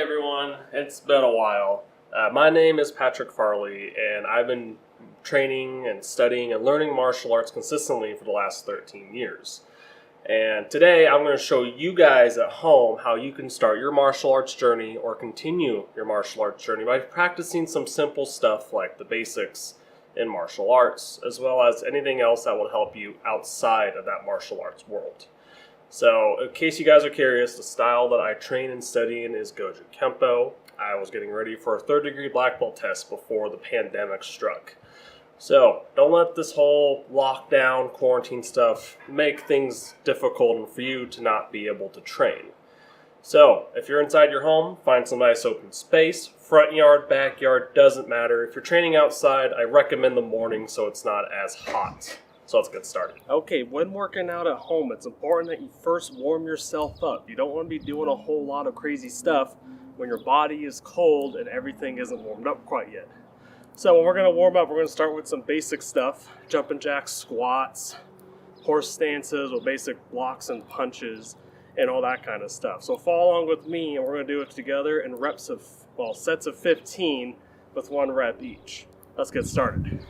everyone, it's been a while. My name is Patrick Farley, and I've been training and studying and learning martial arts consistently for the last 13 years. And today I'm going to show you guys at home how you can start your martial arts journey or continue your martial arts journey by practicing some simple stuff like the basics in martial arts, as well as anything else that will help you outside of that martial arts world. So, in case you guys are curious, the style that I train and study in is Goju Kenpo. I was getting ready for a third-degree black belt test before the pandemic struck. So, don't let this whole lockdown, quarantine stuff make things difficult for you to not be able to train. So, if you're inside your home, find some nice open space. Front yard, backyard, doesn't matter. If you're training outside, I recommend the morning so it's not as hot. So let's get started. Okay, when working out at home, it's important that you first warm yourself up. You don't want to be doing a whole lot of crazy stuff when your body is cold and everything isn't warmed up quite yet. So when we're going to warm up, we're going to start with some basic stuff. Jumping jacks, squats, horse stances with basic blocks and punches, and all that kind of stuff. So follow along with me, and we're going to do it together in sets of 15 with 1 rep each. Let's get started.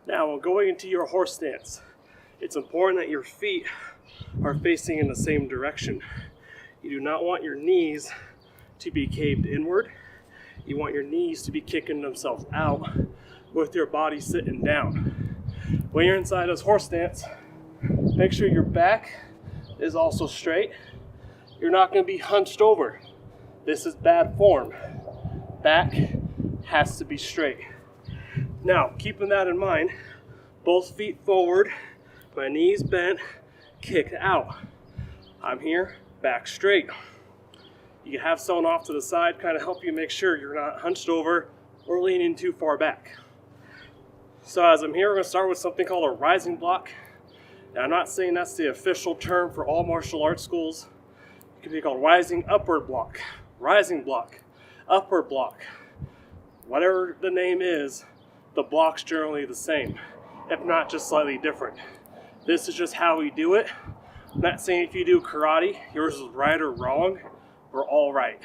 Now, when going into your horse stance, it's important that your feet are facing in the same direction. You do not want your knees to be caved inward. You want your knees to be kicking themselves out with your body sitting down. When you're inside this horse stance, make sure your back is also straight. You're not going to be hunched over. This is bad form. Back has to be straight. Now, keeping that in mind, both feet forward, my knees bent, kicked out. I'm here, back straight. You can have someone off to the side, kind of help you make sure you're not hunched over or leaning too far back. So as I'm here, we're going to start with something called a rising block. Now, I'm not saying that's the official term for all martial arts schools. It can be called rising upward block, rising block, upward block. Whatever the name is, the block's generally the same, if not just slightly different. This is just how we do it. I'm not saying if you do karate, yours is right or wrong. We're all right.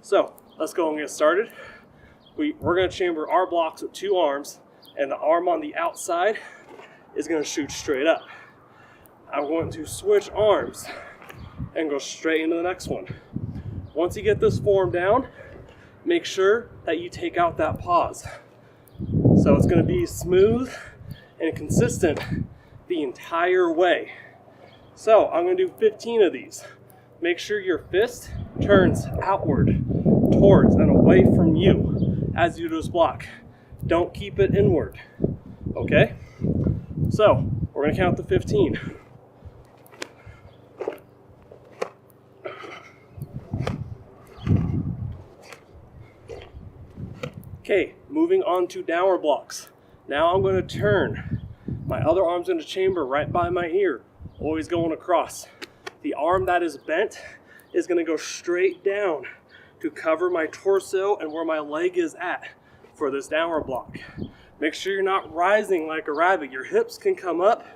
So let's go and get started. We're going to chamber our blocks with 2 arms, and the arm on the outside is going to shoot straight up. I'm going to switch arms and go straight into the next one. Once you get this form down, make sure that you take out that pause. So it's going to be smooth and consistent the entire way. So I'm going to do 15 of these. Make sure your fist turns outward, towards and away from you as you do this block. Don't keep it inward. Okay? So we're going to count to 15. Okay, moving on to downward blocks. Now I'm going to turn. My other arm's in the chamber right by my ear, always going across. The arm that is bent is going to go straight down to cover my torso and where my leg is at for this downward block. Make sure you're not rising like a rabbit. Your hips can come up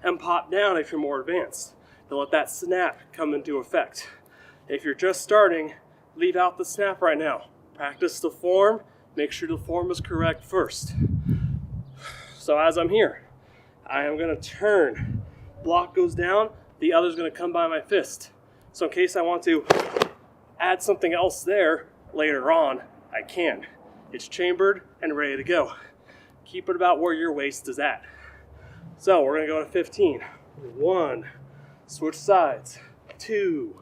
and pop down if you're more advanced. To let that snap come into effect. If you're just starting, leave out the snap right now. Practice the form. Make sure the form is correct first. So as I'm here, I am going to turn. Block goes down, the other's going to come by my fist. So in case I want to add something else there later on, I can. It's chambered and ready to go. Keep it about where your waist is at. So we're gonna go to 15. 1, switch sides, 2,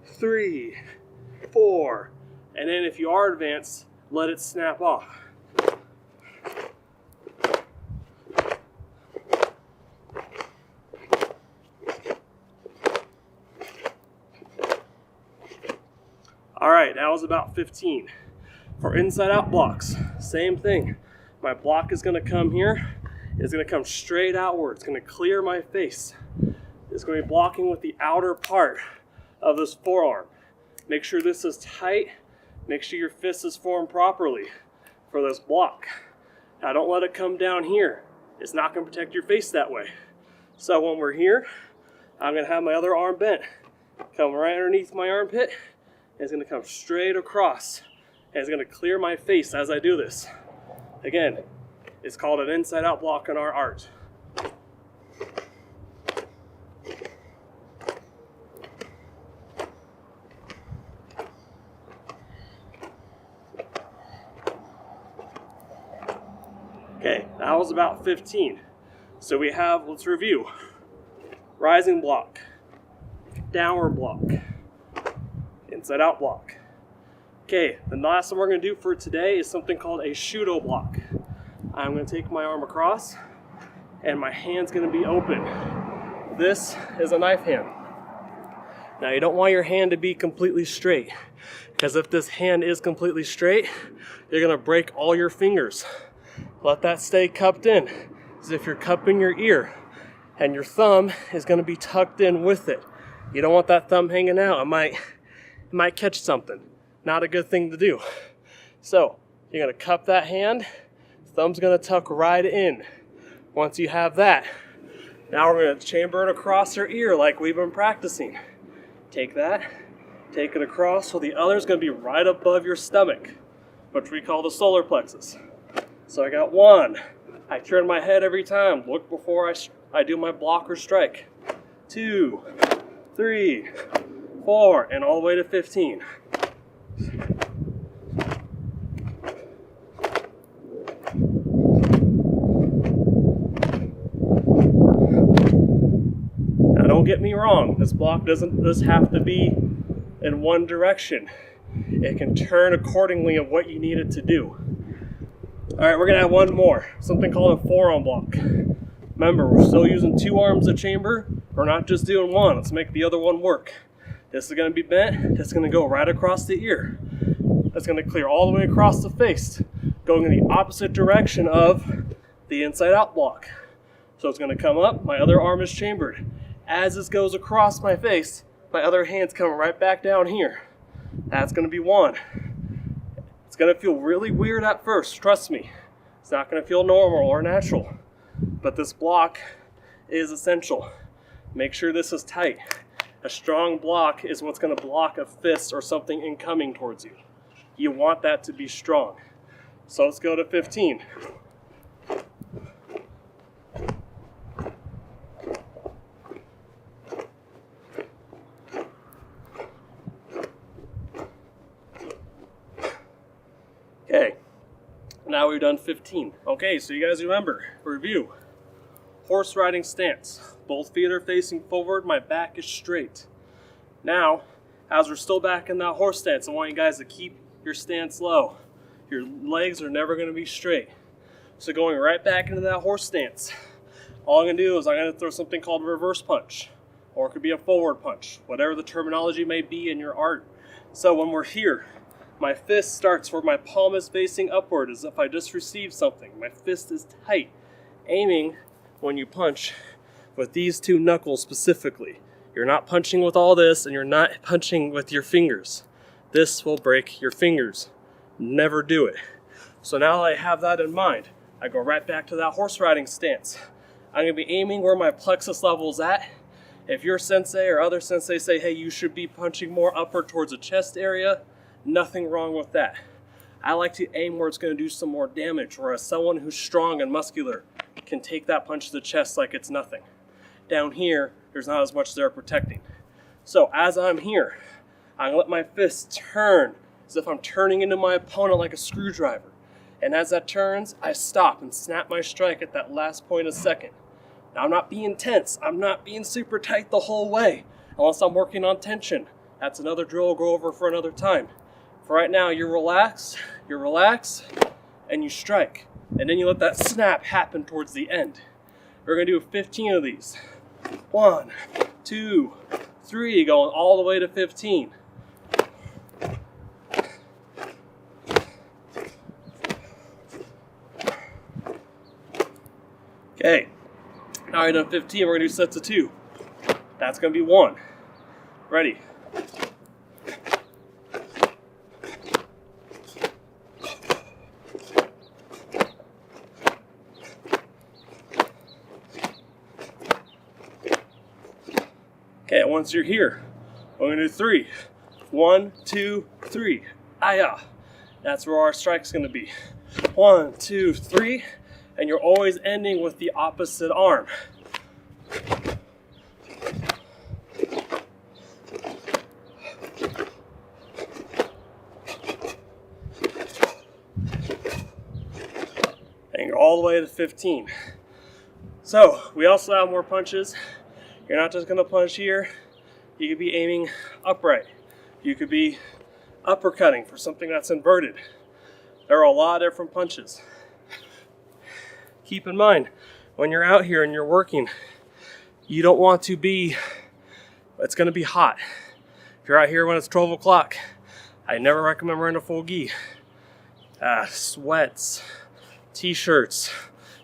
3, 4, and then if you are advanced, let it snap off. All right, that was about 15. For inside out blocks, same thing. My block is gonna come here. It's gonna come straight outward. It's gonna clear my face. It's gonna be blocking with the outer part of this forearm. Make sure this is tight. Make sure your fist is formed properly for this block. Now don't let it come down here. It's not gonna protect your face that way. So when we're here, I'm gonna have my other arm bent. Come right underneath my armpit. And it's gonna come straight across. And it's gonna clear my face as I do this. Again, it's called an inside out block in our art. Okay, that was about 15. So we have, let's review. Rising block, downward block, inside out block. Okay, the last one we're gonna do for today is something called a Shuto Block. I'm gonna take my arm across and my hand's gonna be open. This is a knife hand. Now you don't want your hand to be completely straight, because if this hand is completely straight, you're gonna break all your fingers. Let that stay cupped in, as if you're cupping your ear, and your thumb is gonna be tucked in with it. You don't want that thumb hanging out. It might catch something. Not a good thing to do. So you're gonna cup that hand, thumb's gonna tuck right in. Once you have that, now we're gonna chamber it across your ear like we've been practicing. Take that, take it across, so the other's gonna be right above your stomach, which we call the solar plexus. So I got 1, I turn my head every time, look before I do my block or strike. 2, 3, 4, and all the way to 15. Now don't get me wrong, this block doesn't just have to be in one direction. It can turn accordingly of what you need it to do. Alright, we're gonna have one more, something called a forearm block. Remember, we're still using 2 arms of chamber. We're not just doing one. Let's make the other one work. This is gonna be bent. That's gonna go right across the ear. That's gonna clear all the way across the face, going in the opposite direction of the inside out block. So it's gonna come up, my other arm is chambered. As this goes across my face, my other hand's coming right back down here. That's gonna be 1. It's gonna feel really weird at first, trust me. It's not gonna feel normal or natural, but this block is essential. Make sure this is tight. A strong block is what's gonna block a fist or something incoming towards you. You want that to be strong. So let's go to 15. Okay, now we've done 15. Okay, so you guys remember, review. Horse riding stance. Both feet are facing forward, my back is straight. Now, as we're still back in that horse stance, I want you guys to keep your stance low. Your legs are never gonna be straight. So going right back into that horse stance, all I'm gonna do is I'm gonna throw something called a reverse punch, or it could be a forward punch, whatever the terminology may be in your art. So when we're here, my fist starts where my palm is facing upward, as if I just received something. My fist is tight, aiming when you punch with these 2 knuckles specifically. You're not punching with all this, and you're not punching with your fingers. This will break your fingers. Never do it. So now I have that in mind, I go right back to that horse riding stance. I'm gonna be aiming where my plexus level is at. If your sensei or other sensei say, hey, you should be punching more upward towards the chest area, nothing wrong with that. I like to aim where it's gonna do some more damage, whereas someone who's strong and muscular can take that punch to the chest like it's nothing. Down here, there's not as much there protecting. So as I'm here, I'm gonna let my fist turn as if I'm turning into my opponent like a screwdriver. And as that turns, I stop and snap my strike at that last point a second. Now I'm not being tense, I'm not being super tight the whole way, unless I'm working on tension. That's another drill we'll go over for another time. For right now, you relax, and you strike. And then you let that snap happen towards the end. We're gonna do 15 of these. 1, 2, 3, going all the way to 15. Okay, now we've done 15, we're gonna do sets of 2. That's gonna be 1. Ready? Okay, once you're here, we're gonna do 3. 1, 2, 3. Aya. That's where our strike's gonna be. 1, 2, 3. And you're always ending with the opposite arm. And you're all the way to 15. So we also have more punches. You're not just gonna punch here. You could be aiming upright. You could be uppercutting for something that's inverted. There are a lot of different punches. Keep in mind, when you're out here and you're working, you don't want to be, it's gonna be hot. If you're out here when it's 12 o'clock, I never recommend wearing a full gi. Sweats, t-shirts,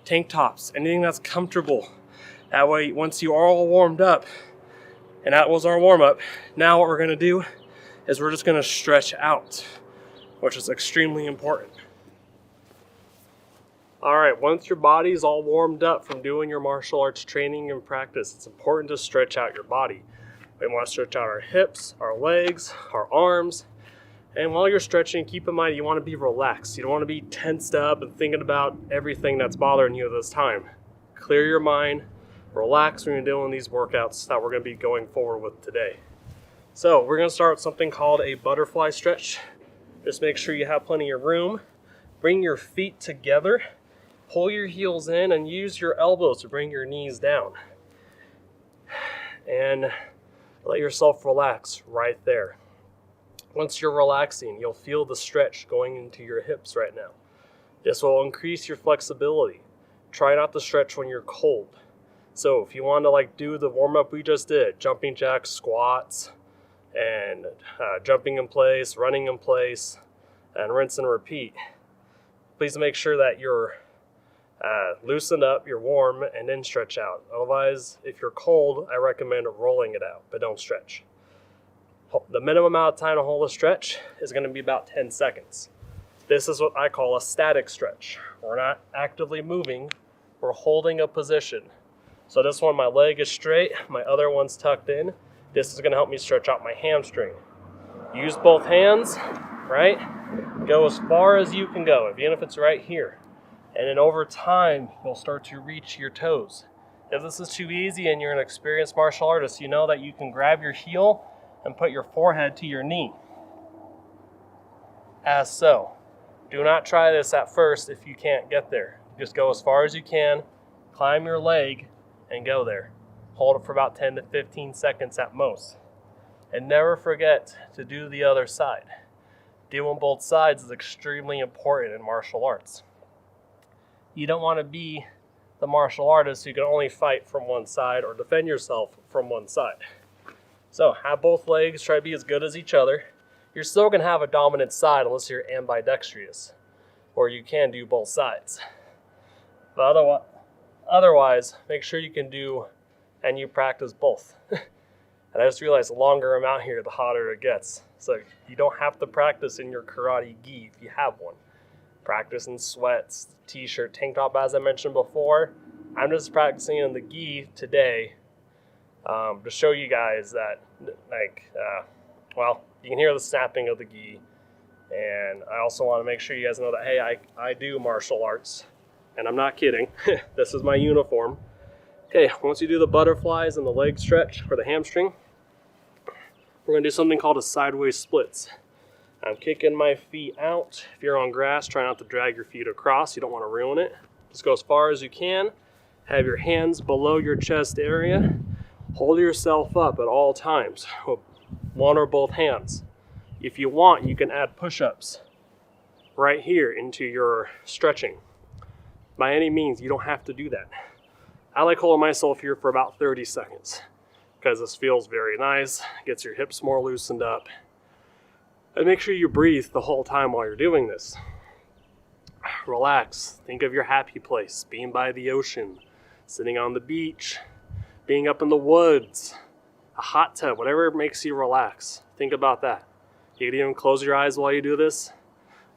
tank tops, anything that's comfortable. That way, once you are all warmed up, and that was our warm up, now what we're gonna do is we're just gonna stretch out, which is extremely important. All right, once your body's all warmed up from doing your martial arts training and practice, it's important to stretch out your body. We want to stretch out our hips, our legs, our arms. And while you're stretching, keep in mind you want to be relaxed. You don't want to be tensed up and thinking about everything that's bothering you at this time. Clear your mind, relax when you're doing these workouts that we're going to be going forward with today. So we're going to start with something called a butterfly stretch. Just make sure you have plenty of room. Bring your feet together. Pull your heels in and use your elbows to bring your knees down. And let yourself relax right there. Once you're relaxing, you'll feel the stretch going into your hips right now. This will increase your flexibility. Try not to stretch when you're cold. So if you want to do the warm-up we just did, jumping jacks, squats, and jumping in place, running in place, and rinse and repeat, please make sure that you're loosen up, you're warm, and then stretch out. Otherwise, if you're cold, I recommend rolling it out, but don't stretch. The minimum amount of time to hold a stretch is going to be about 10 seconds. This is what I call a static stretch. We're not actively moving, we're holding a position. So this one, my leg is straight, my other one's tucked in. This is going to help me stretch out my hamstring. Use both hands, right? Go as far as you can go, even if it's right here. And then over time, you'll start to reach your toes. If this is too easy and you're an experienced martial artist, you know that you can grab your heel and put your forehead to your knee. As so. Do not try this at first if you can't get there. Just go as far as you can, climb your leg, and go there. Hold it for about 10 to 15 seconds at most. And never forget to do the other side. Doing both sides is extremely important in martial arts. You don't want to be the martial artist who can only fight from one side or defend yourself from one side. So have both legs, try to be as good as each other. You're still going to have a dominant side unless you're ambidextrous, or you can do both sides. But otherwise, make sure you can do and you practice both. And I just realized the longer I'm out here, the hotter it gets. So you don't have to practice in your karate gi if you have one. Practice in sweats, t-shirt, tank top, as I mentioned before. I'm just practicing in the gi today to show you guys that, you can hear the snapping of the gi. And I also want to make sure you guys know that, hey, I do martial arts. And I'm not kidding. This is my uniform. Okay, once you do the butterflies and the leg stretch for the hamstring, we're going to do something called a sideways splits. I'm kicking my feet out. If you're on grass, try not to drag your feet across. You don't want to ruin it. Just go as far as you can. Have your hands below your chest area. Hold yourself up at all times with one or both hands. If you want, you can add push-ups right here into your stretching. By any means, you don't have to do that. I like holding myself here for about 30 seconds because this feels very nice, gets your hips more loosened up. And make sure you breathe the whole time while you're doing this. Relax. Think of your happy place, being by the ocean, sitting on the beach, being up in the woods, a hot tub, whatever makes you relax. Think about that. You can even close your eyes while you do this.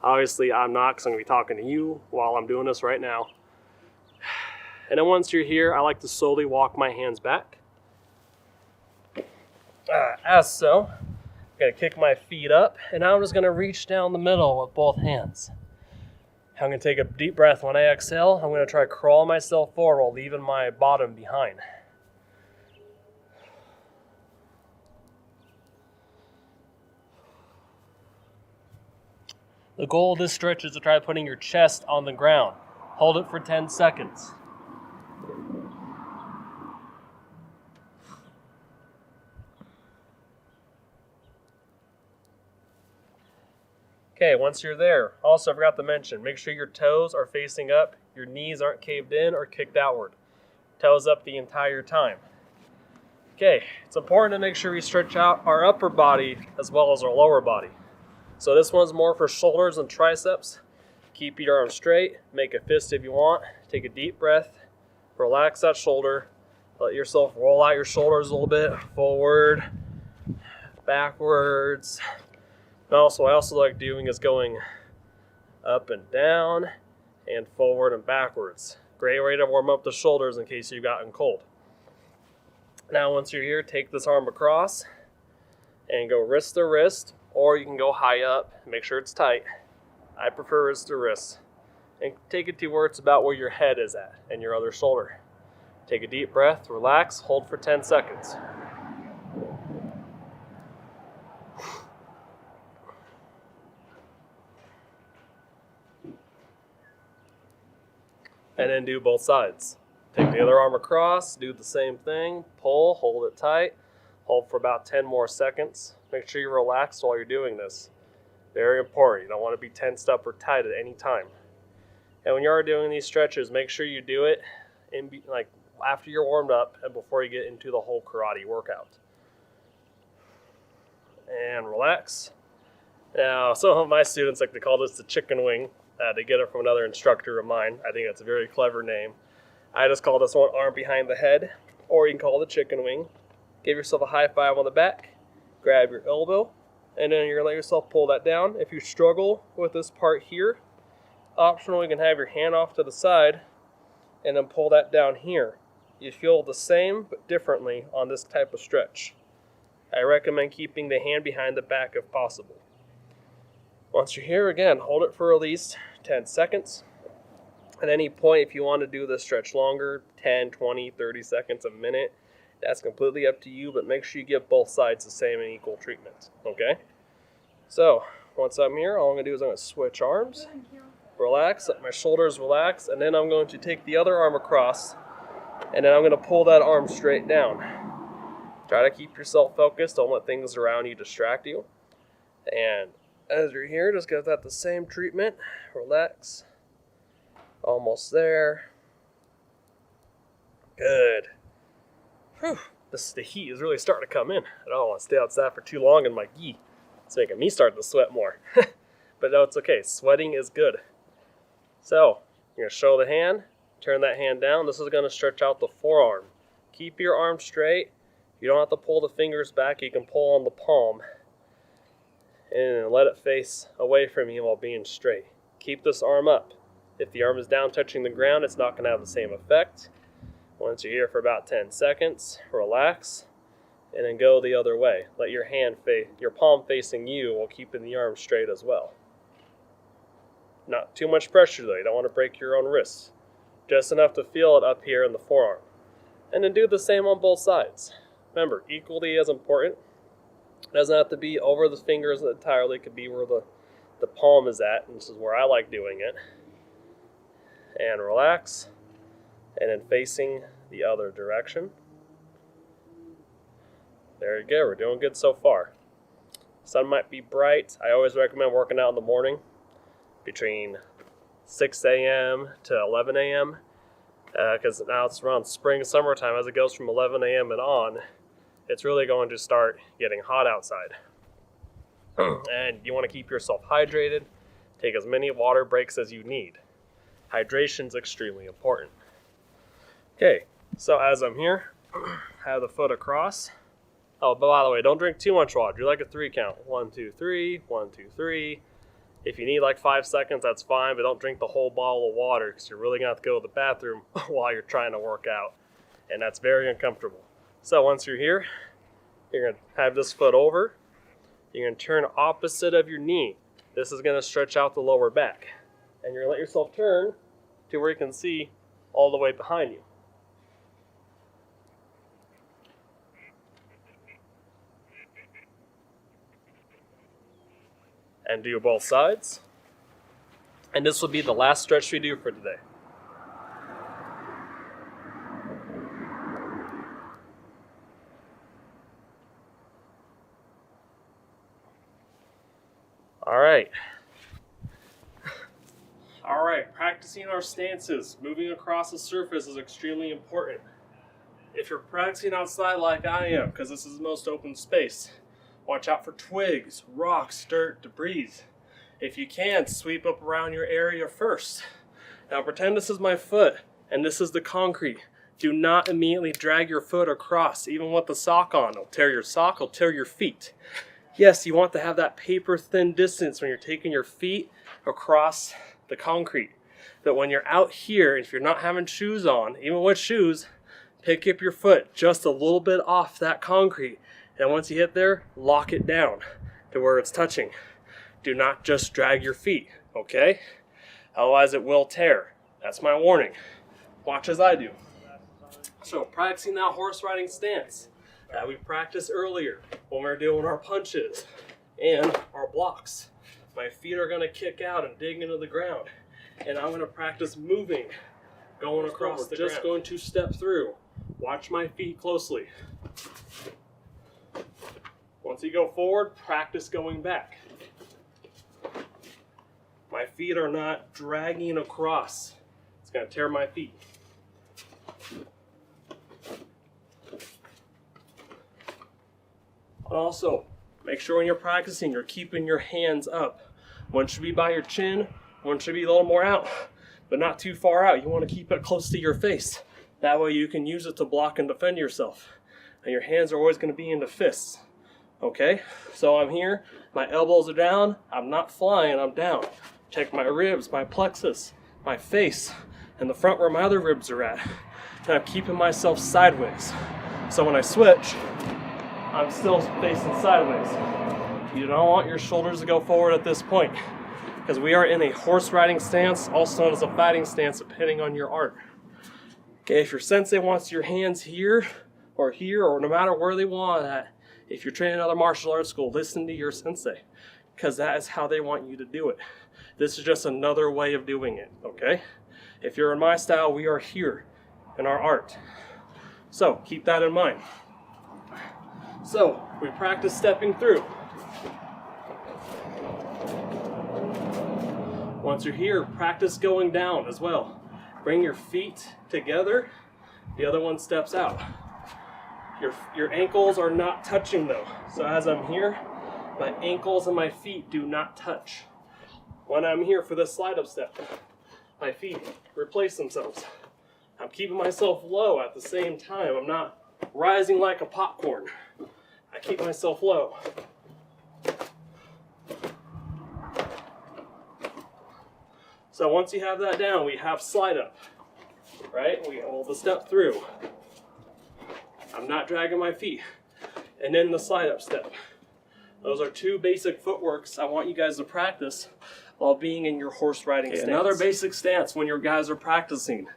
Obviously, I'm not, because I'm going to be talking to you while I'm doing this right now. And then once you're here, I like to slowly walk my hands back. As so. I'm going to kick my feet up, and now I'm just going to reach down the middle with both hands. I'm going to take a deep breath. When I exhale, I'm going to try to crawl myself forward while leaving my bottom behind. The goal of this stretch is to try putting your chest on the ground. Hold it for 10 seconds. Okay, once you're there, also I forgot to mention, make sure your toes are facing up, your knees aren't caved in or kicked outward. Toes up the entire time. Okay, it's important to make sure we stretch out our upper body as well as our lower body. So this one's more for shoulders and triceps. Keep your arms straight, make a fist if you want, take a deep breath, relax that shoulder, let yourself roll out your shoulders a little bit, forward, backwards. And also, I also like doing is going up and down and forward and backwards. Great way to warm up the shoulders in case you've gotten cold. Now once you're here, take this arm across and go wrist to wrist, or you can go high up, make sure it's tight. I prefer wrist to wrist. And take it to where it's about where your head is at and your other shoulder. Take a deep breath, relax, hold for 10 seconds. And then do both sides. Take the other arm across, do the same thing, pull, hold it tight, hold for about 10 more seconds. Make sure you relax while you're doing this. Very important. You don't want to be tensed up or tight at any time. And when you are doing these stretches, make sure you do it like after you're warmed up and before you get into the whole karate workout. And relax. Now, some of my students like to call this the chicken wing. They get it from another instructor of mine. I think it's a very clever name. I just call this one arm behind the head, or you can call it the chicken wing. Give yourself a high five on the back, grab your elbow, and then you're going to let yourself pull that down. If you struggle with this part here, optional, you can have your hand off to the side and then pull that down here. You feel the same but differently on this type of stretch. I recommend keeping the hand behind the back if possible. Once you're here, again, hold it for at least 10 seconds. At any point, if you want to do this stretch longer, 10, 20, 30 seconds, a minute, that's completely up to you, but make sure you give both sides the same and equal treatment, okay? So, once I'm here, all I'm going to do is I'm going to switch arms, relax, let my shoulders relax, and then I'm going to take the other arm across, and then I'm going to pull that arm straight down. Try to keep yourself focused, don't let things around you distract you. And as you're here, just give that the same treatment. Relax. Almost there. Good. Whew. The heat is really starting to come in. I don't want to stay outside for too long in my gi. It's making me start to sweat more. But no, it's okay. Sweating is good. So, you're going to show the hand. Turn that hand down. This is going to stretch out the forearm. Keep your arm straight. You don't have to pull the fingers back. You can pull on the palm. And let it face away from you while being straight. Keep this arm up. If the arm is down touching the ground, it's not going to have the same effect. Once you're here for about 10 seconds, relax, and then go the other way. Let your palm facing you while keeping the arm straight as well. Not too much pressure though, you don't want to break your own wrists. Just enough to feel it up here in the forearm. And then do the same on both sides. Remember, equally as important. It doesn't have to be over the fingers entirely. It could be where the palm is at, and this is where I like doing it. And relax, and then facing the other direction. There you go, we're doing good so far. Sun might be bright. I always recommend working out in the morning between 6 a.m. to 11 a.m. Because now it's around spring, summertime. As it goes from 11 a.m. and on, it's really going to start getting hot outside. And you want to keep yourself hydrated. Take as many water breaks as you need. Hydration is extremely important. Okay, so as I'm here, have the foot across. Oh, but by the way, don't drink too much water. Do like a 3 count. 1, 2, 3, 1, 2, 3. If you need like 5 seconds, that's fine, but don't drink the whole bottle of water because you're really going to have to go to the bathroom while you're trying to work out. And that's very uncomfortable. So once you're here, you're going to have this foot over. You're going to turn opposite of your knee. This is going to stretch out the lower back. And you're going to let yourself turn to where you can see all the way behind you. And do both sides. And this will be the last stretch we do for today. All right, practicing our stances, moving across the surface is extremely important. If you're practicing outside like I am, because this is the most open space, watch out for twigs, rocks, dirt, debris. If you can, sweep up around your area first. Now pretend this is my foot and this is the concrete. Do not immediately drag your foot across, even with the sock on. It'll tear your sock, it'll tear your feet. Yes, you want to have that paper thin distance when you're taking your feet across the concrete. But when you're out here, if you're not having shoes on, even with shoes, pick up your foot just a little bit off that concrete. And once you hit there, lock it down to where it's touching. Do not just drag your feet, okay? Otherwise it will tear. That's my warning. Watch as I do. So practicing that horse riding stance that we practiced earlier when we were doing our punches and our blocks. My feet are going to kick out and dig into the ground. And I'm going to practice moving, going across the ground. Just going to step through. Watch my feet closely. Once you go forward, practice going back. My feet are not dragging across. It's going to tear my feet. And also, make sure when you're practicing, you're keeping your hands up. One should be by your chin, one should be a little more out, but not too far out. You want to keep it close to your face. That way you can use it to block and defend yourself. And your hands are always going to be into fists. Okay? So I'm here, my elbows are down, I'm not flying, I'm down. Check my ribs, my plexus, my face, and the front where my other ribs are at. And I'm keeping myself sideways. So when I switch, I'm still facing sideways. You don't want your shoulders to go forward at this point because we are in a horse riding stance, also known as a fighting stance, depending on your art. Okay, if your sensei wants your hands here, or no matter where they want at, if you're training another martial arts school, listen to your sensei because that is how they want you to do it. This is just another way of doing it, okay? If you're in my style, we are here in our art. So keep that in mind. So we practice stepping through. Once you're here, practice going down as well. Bring your feet together. The other one steps out. Your ankles are not touching though. So as I'm here, my ankles and my feet do not touch. When I'm here for this slide up step, my feet replace themselves. I'm keeping myself low at the same time. I'm not rising like a popcorn. I keep myself low. So once you have that down, we have slide up, right? We hold the step through. I'm not dragging my feet. And then the slide up step. Those are 2 basic footworks I want you guys to practice while being in your horse riding stance. Another basic stance when your guys are practicing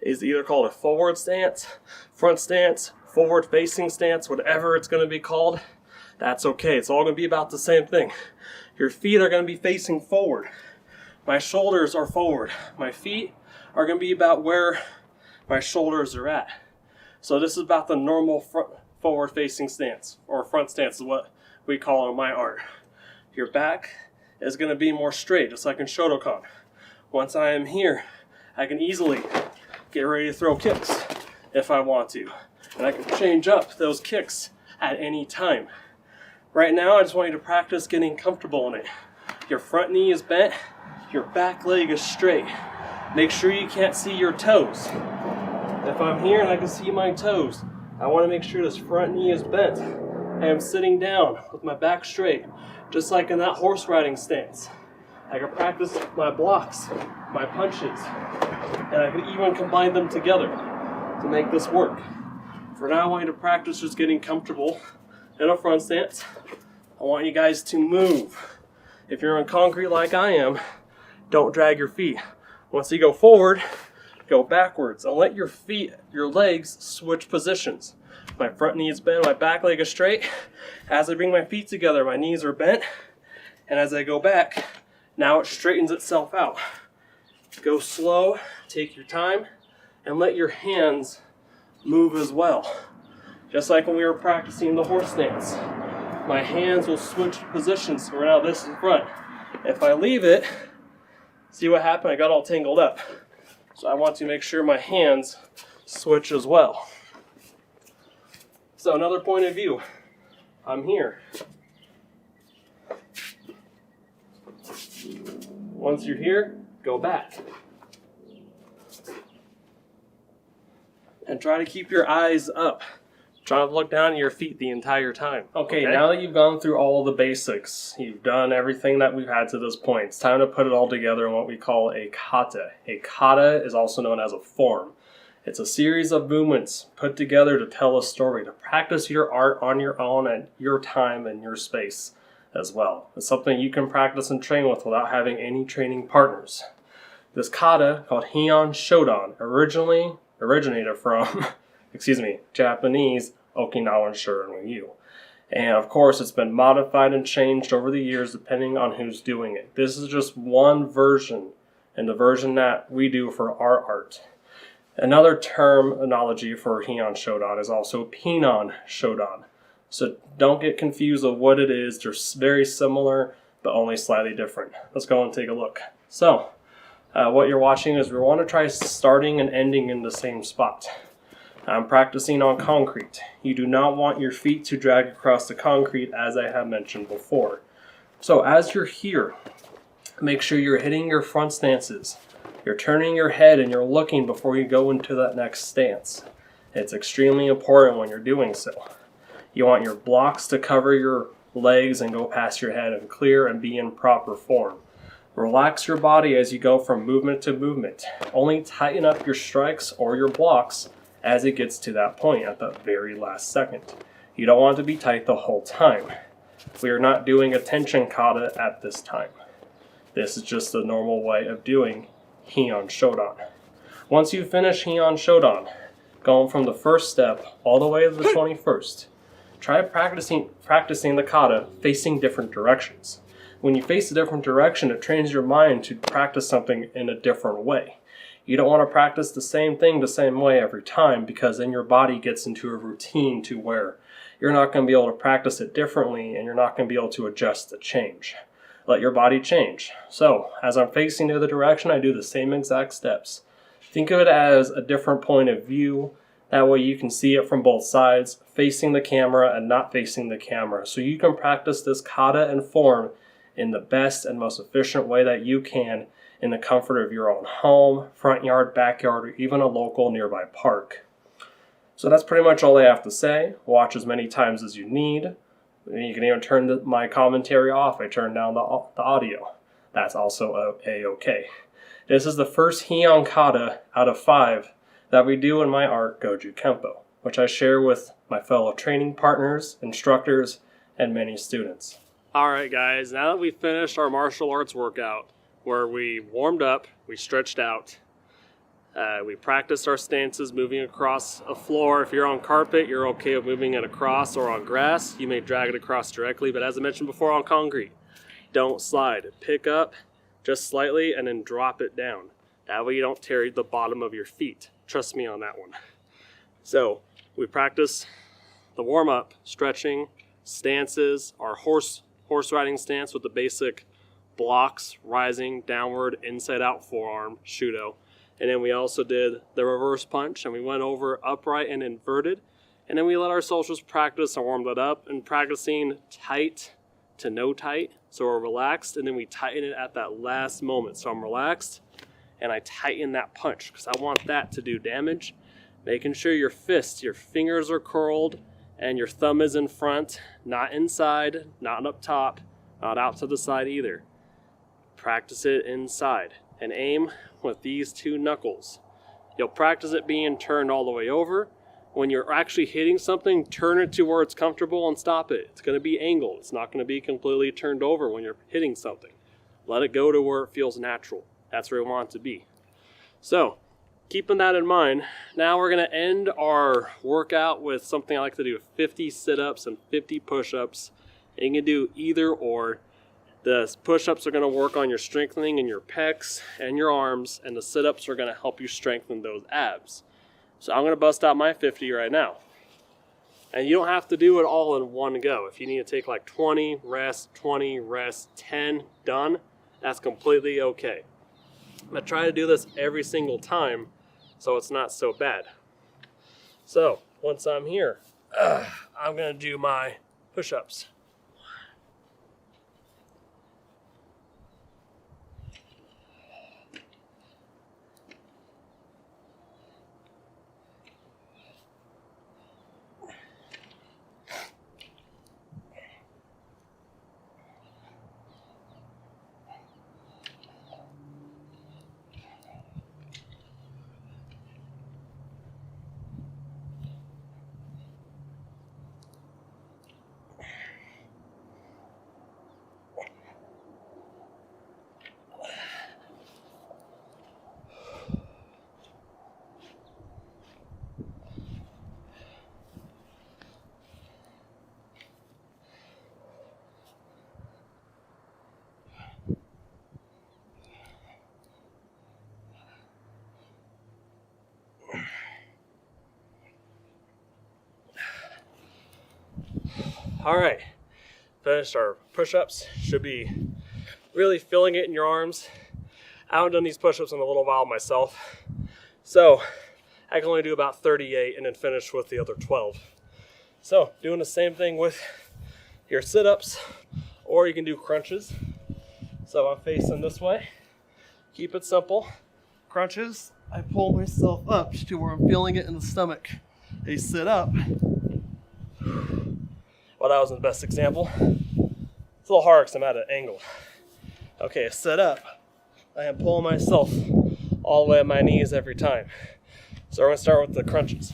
is either called a forward stance, front stance, forward facing stance, whatever it's going to be called. That's okay. It's all going to be about the same thing. Your feet are going to be facing forward. My shoulders are forward. My feet are going to be about where my shoulders are at. So this is about the normal forward facing stance, or front stance is what we call it in my art. Your back is going to be more straight, just like in Shotokan. Once I am here, I can easily get ready to throw kicks if I want to. And I can change up those kicks at any time. Right now, I just want you to practice getting comfortable in it. Your front knee is bent, your back leg is straight. Make sure you can't see your toes. If I'm here and I can see my toes, I want to make sure this front knee is bent. I am sitting down with my back straight, just like in that horse riding stance. I can practice my blocks, my punches, and I can even combine them together to make this work. For now, I want you to practice just getting comfortable in a front stance. I want you guys to move. If you're on concrete like I am, don't drag your feet. Once you go forward, go backwards and let your feet, your legs switch positions. My front knee is bent, my back leg is straight. As I bring my feet together, my knees are bent. And as I go back, now it straightens itself out. Go slow, take your time, and let your hands move as well. Just like when we were practicing the horse stance. My hands will switch positions, so now this is front. If I leave it, see what happened? I got all tangled up. So I want to make sure my hands switch as well. So another point of view. I'm here. Once you're here, go back. And try to keep your eyes up. Try to look down at your feet the entire time. Okay, now that you've gone through all the basics, you've done everything that we've had to this point, it's time to put it all together in what we call a kata. A kata is also known as a form. It's a series of movements put together to tell a story, to practice your art on your own at your time and your space as well. It's something you can practice and train with without having any training partners. This kata, called Heian-Shodan, originally originated from, Japanese Okinawan Shuriken-ryu. And of course, it's been modified and changed over the years depending on who's doing it. This is just one version, and the version that we do for our art. Another terminology for Heian-Shodan is also Pinnan-Shodan. So don't get confused of what it is. They're very similar, but only slightly different. Let's go and take a look. So, what you're watching is we want to try starting and ending in the same spot. I'm practicing on concrete. You do not want your feet to drag across the concrete, as I have mentioned before. So as you're here, make sure you're hitting your front stances. You're turning your head and you're looking before you go into that next stance. It's extremely important when you're doing so. You want your blocks to cover your legs and go past your head and clear and be in proper form. Relax your body as you go from movement to movement. Only tighten up your strikes or your blocks as it gets to that point at the very last second. You don't want to be tight the whole time. We are not doing a tension kata at this time. This is just the normal way of doing Heian-Shodan. Once you finish Heian-Shodan, going from the first step all the way to the 21st, try practicing the kata facing different directions. When you face a different direction, it trains your mind to practice something in a different way. You don't want to practice the same thing the same way every time, because then your body gets into a routine to where you're not going to be able to practice it differently and you're not going to be able to adjust the change. Let your body change. So, as I'm facing the other direction, I do the same exact steps. Think of it as a different point of view. That way you can see it from both sides, facing the camera and not facing the camera. So you can practice this kata and form in the best and most efficient way that you can in the comfort of your own home, front yard, backyard, or even a local nearby park. So that's pretty much all I have to say. Watch as many times as you need. You can even turn my commentary off. I turn down the audio. That's also a-okay. This is the first Heian kata out of 5 that we do in my art, Goju Kenpo, which I share with my fellow training partners, instructors, and many students. Alright guys, now that we've finished our martial arts workout, where we warmed up, we stretched out, We practiced our stances moving across a floor. If you're on carpet, you're okay with moving it across, or on grass, you may drag it across directly, but as I mentioned before, on concrete, don't slide. Pick up just slightly and then drop it down. That way you don't tear the bottom of your feet. Trust me on that one. So we practice the warm-up, stretching, stances, our horse riding stance with the basic blocks, rising, downward, inside out forearm, Shuto. And then we also did the reverse punch, and we went over upright and inverted. And then we let ourselves just practice and warm that up, and practicing tight to no tight. So we're relaxed, and then we tighten it at that last moment. So I'm relaxed, and I tighten that punch because I want that to do damage. Making sure your fists, your fingers are curled, and your thumb is in front, not inside, not up top, not out to the side either. Practice it inside and aim with these two knuckles. You'll practice it being turned all the way over. When you're actually hitting something, turn it to where it's comfortable and stop it. It's going to be angled. It's not going to be completely turned over when you're hitting something. Let it go to where it feels natural. That's where we want it to be. So, keeping that in mind, now we're going to end our workout with something I like to do, 50 sit-ups and 50 push-ups. And you can do either or. The push-ups are going to work on your strengthening in your pecs and your arms, and the sit-ups are going to help you strengthen those abs. So I'm going to bust out my 50 right now. And you don't have to do it all in one go. If you need to take like 20, rest, 10, done, that's completely okay. I'm going to try to do this every single time so it's not so bad. So once I'm here, I'm going to do my push-ups. All right, finished our push-ups. Should be really feeling it in your arms. I haven't done these push-ups in a little while myself, so I can only do about 38 and then finish with the other 12. So doing the same thing with your sit-ups, or you can do crunches. So I'm facing this way. Keep it simple. Crunches, I pull myself up to where I'm feeling it in the stomach. They sit up. Well, that wasn't the best example. It's a little hard because I'm at an angle. Okay, set up. I am pulling myself all the way at my knees every time. So we're going to start with the crunches.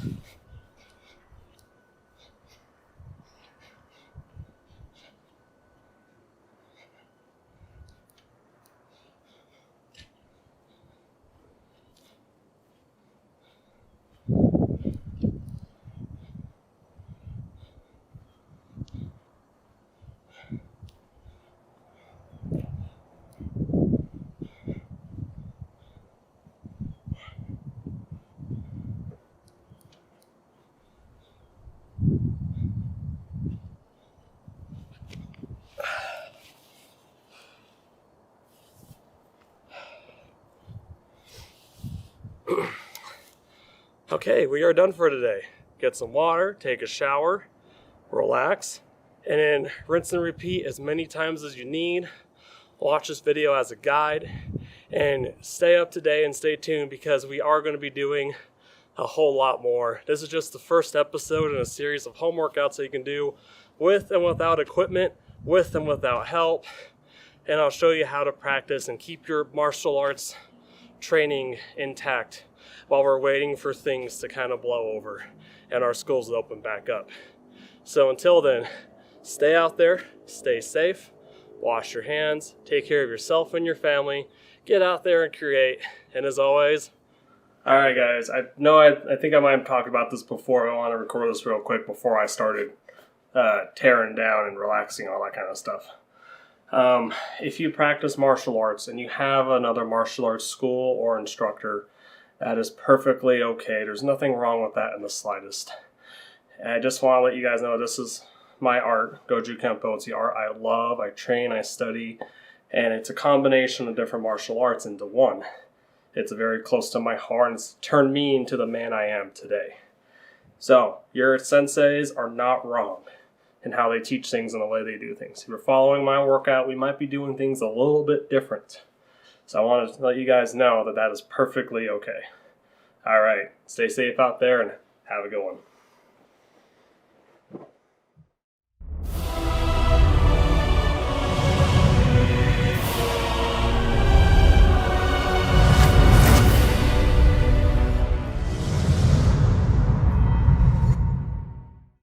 Okay, we are done for today. Get some water, take a shower, relax, and then rinse and repeat as many times as you need. Watch this video as a guide, and stay up to date and stay tuned because we are going to be doing a whole lot more. This is just the first episode in a series of home workouts that you can do with and without equipment, with and without help, and I'll show you how to practice and keep your martial arts training intact while we're waiting for things to kind of blow over and our schools to open back up. So until then, stay out there, stay safe, wash your hands, take care of yourself and your family, get out there and create, and as always, Alright guys, I think I might have talked about this before. I want to record this real quick before I started tearing down and relaxing, all that kind of stuff. If you practice martial arts and you have another martial arts school or instructor, that is perfectly okay. There's nothing wrong with that in the slightest. And I just want to let you guys know this is my art, Goju Kenpo. It's the art I love, I train, I study, and it's a combination of different martial arts into one. It's very close to my heart, and it's turned me into the man I am today. So, your senseis are not wrong in how they teach things and the way they do things. If you're following my workout, we might be doing things a little bit different. So I wanted to let you guys know that that is perfectly okay. Alright, stay safe out there and have a good one.